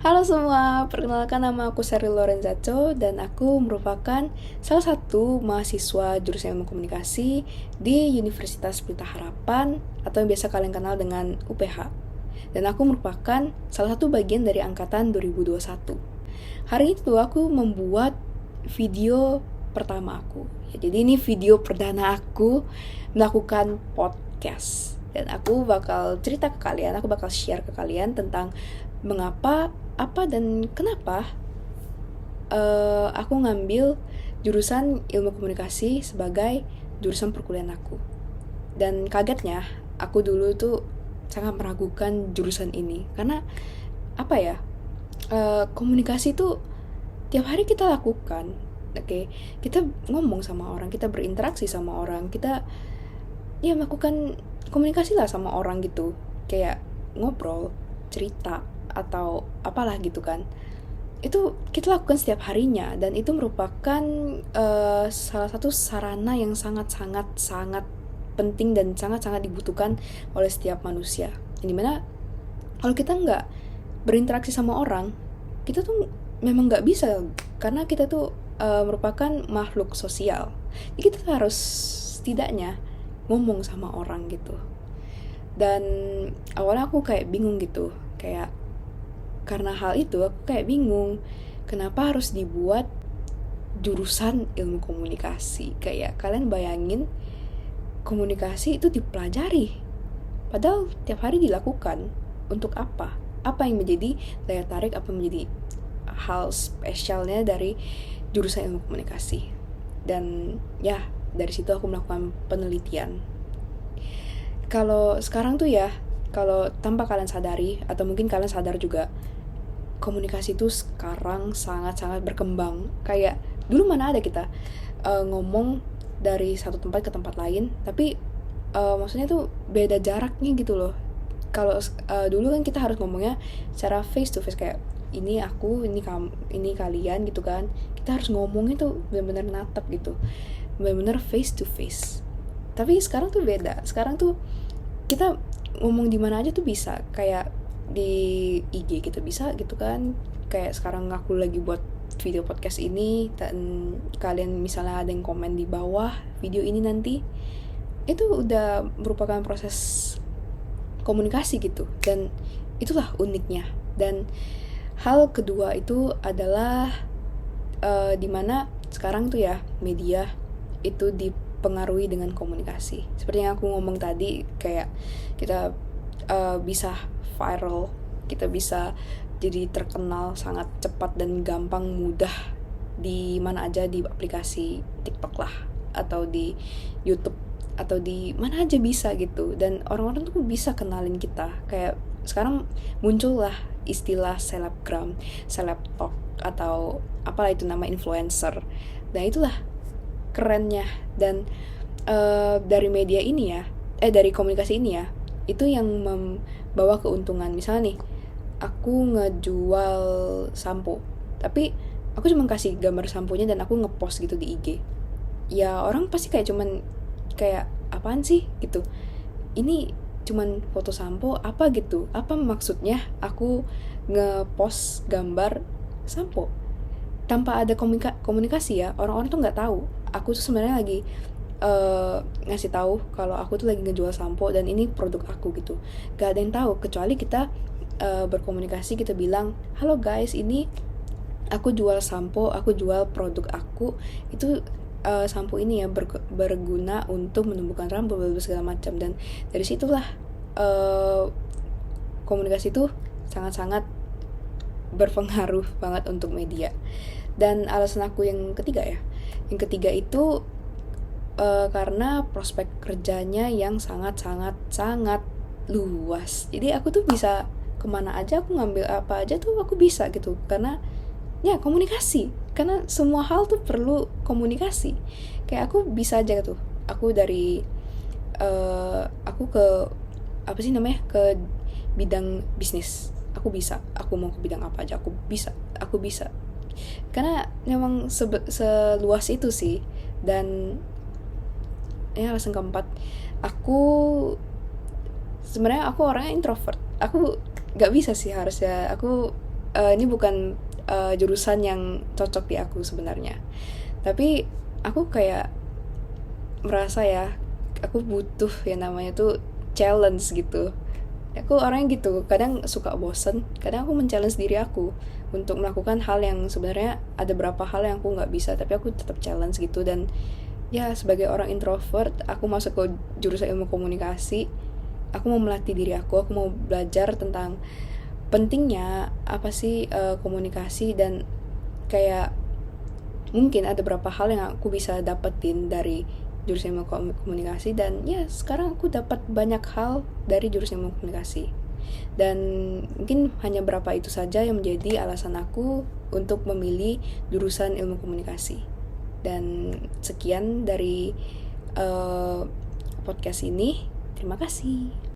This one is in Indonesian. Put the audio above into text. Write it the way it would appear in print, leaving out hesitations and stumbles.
Halo semua, perkenalkan nama aku Sheryl Lorenzato dan aku merupakan salah satu mahasiswa jurusan Ilmu Komunikasi di Universitas Pelita Harapan atau yang biasa kalian kenal dengan UPH. Dan aku merupakan salah satu bagian dari angkatan 2021. Hari itu aku membuat video pertama aku. Jadi ini video perdana aku melakukan podcast. Dan aku bakal cerita ke kalian, aku bakal share ke kalian tentang mengapa, apa dan kenapa aku ngambil jurusan ilmu komunikasi sebagai jurusan perkuliahan aku. Dan kagetnya, aku dulu tuh sangat meragukan jurusan ini karena apa ya, komunikasi tuh tiap hari kita lakukan. Oke, kita ngomong sama orang, kita berinteraksi sama orang, kita ya melakukan komunikasi lah sama orang gitu, kayak ngobrol, cerita atau apalah gitu kan. Itu kita lakukan setiap harinya dan itu merupakan salah satu sarana yang sangat penting dan sangat dibutuhkan oleh setiap manusia. Yang dimana kalau kita nggak berinteraksi sama orang, kita tuh memang nggak bisa, karena kita tuh merupakan makhluk sosial. Jadi kita harus setidaknya ngomong sama orang gitu. Dan awalnya aku kayak bingung gitu, kayak karena hal itu aku kayak bingung kenapa harus dibuat jurusan ilmu komunikasi. Kayak kalian bayangin, komunikasi itu dipelajari padahal tiap hari dilakukan. Untuk apa? Apa yang menjadi daya tarik, apa yang menjadi hal spesialnya dari jurusan ilmu komunikasi? Dan ya, dari situ aku melakukan penelitian. Kalau sekarang tuh ya, kalau tanpa kalian sadari, atau mungkin kalian sadar juga, komunikasi tuh sekarang sangat berkembang. Kayak dulu mana ada kita ngomong dari satu tempat ke tempat lain, tapi maksudnya tuh beda jaraknya gitu loh. Kalau dulu kan kita harus ngomongnya secara face to face, kayak ini aku, ini kamu, ini kalian gitu kan. Kita harus ngomongnya tuh benar-benar natap gitu, benar-benar face to face. Tapi sekarang tuh beda. Sekarang tuh kita ngomong di mana aja tuh bisa, kayak di IG kita bisa gitu kan. Kayak sekarang aku lagi buat video podcast ini dan kalian misalnya ada yang komen di bawah video ini nanti, itu udah merupakan proses komunikasi gitu. Dan itulah uniknya. Dan hal kedua itu adalah dimana sekarang tuh ya media itu dipengaruhi dengan komunikasi. Seperti yang aku ngomong tadi, kayak kita bisa viral, kita bisa jadi terkenal sangat cepat dan gampang, mudah, di mana aja, di aplikasi TikTok lah, atau di YouTube, atau di mana aja bisa gitu. Dan orang-orang tuh bisa kenalin kita. Kayak sekarang muncul lah istilah selebgram, selebtok, atau apalah itu nama influencer. Dan itulah kerennya. Dan dari media ini ya, dari komunikasi ini ya, itu yang membawa keuntungan. Misalnya nih, aku ngejual sampo, tapi aku cuma kasih gambar samponya dan aku ngepost gitu di IG. Ya orang pasti kayak cuman kayak apaan sih gitu, ini cuman foto sampo apa gitu, apa maksudnya aku ngepost gambar sampo tanpa ada komunikasi ya. Orang-orang tuh nggak tahu aku tuh sebenarnya lagi ngasih tahu kalau aku tuh lagi ngejual sampo dan ini produk aku gitu. Gak ada yang tahu kecuali kita berkomunikasi, kita bilang, halo guys, ini aku jual sampo, aku jual produk aku, itu sampo ini ya berguna untuk menumbuhkan rambut segala macam. Dan dari situlah komunikasi itu sangat berpengaruh banget untuk media. Dan alasan aku yang ketiga itu karena prospek kerjanya yang sangat luas. Jadi aku tuh bisa kemana aja, aku ngambil apa aja tuh aku bisa gitu, karena ya komunikasi. Karena semua hal tuh perlu komunikasi. Kayak aku bisa aja tuh, aku dari aku ke apa sih namanya, ke bidang bisnis, aku bisa. Aku mau ke bidang apa aja aku bisa karena memang seluas itu sih. Dan ya alasan keempat, aku sebenarnya aku orangnya introvert. Aku nggak bisa sih, harusnya aku ini bukan jurusan yang cocok di aku sebenarnya. Tapi aku kayak merasa ya, aku butuh yang namanya tuh challenge gitu. Aku orangnya gitu, kadang suka bosen, kadang aku men-challenge diri aku untuk melakukan hal yang sebenarnya ada beberapa hal yang aku nggak bisa, tapi aku tetap challenge gitu. Dan ya, sebagai orang introvert, aku masuk ke jurusan ilmu komunikasi, aku mau melatih diri aku mau belajar tentang pentingnya apa sih komunikasi, dan kayak mungkin ada beberapa hal yang aku bisa dapetin dari jurusan ilmu komunikasi. Dan ya, sekarang aku dapat banyak hal dari jurusan ilmu komunikasi. Dan mungkin hanya berapa itu saja yang menjadi alasan aku untuk memilih jurusan ilmu komunikasi. Dan sekian dari podcast ini. Terima kasih.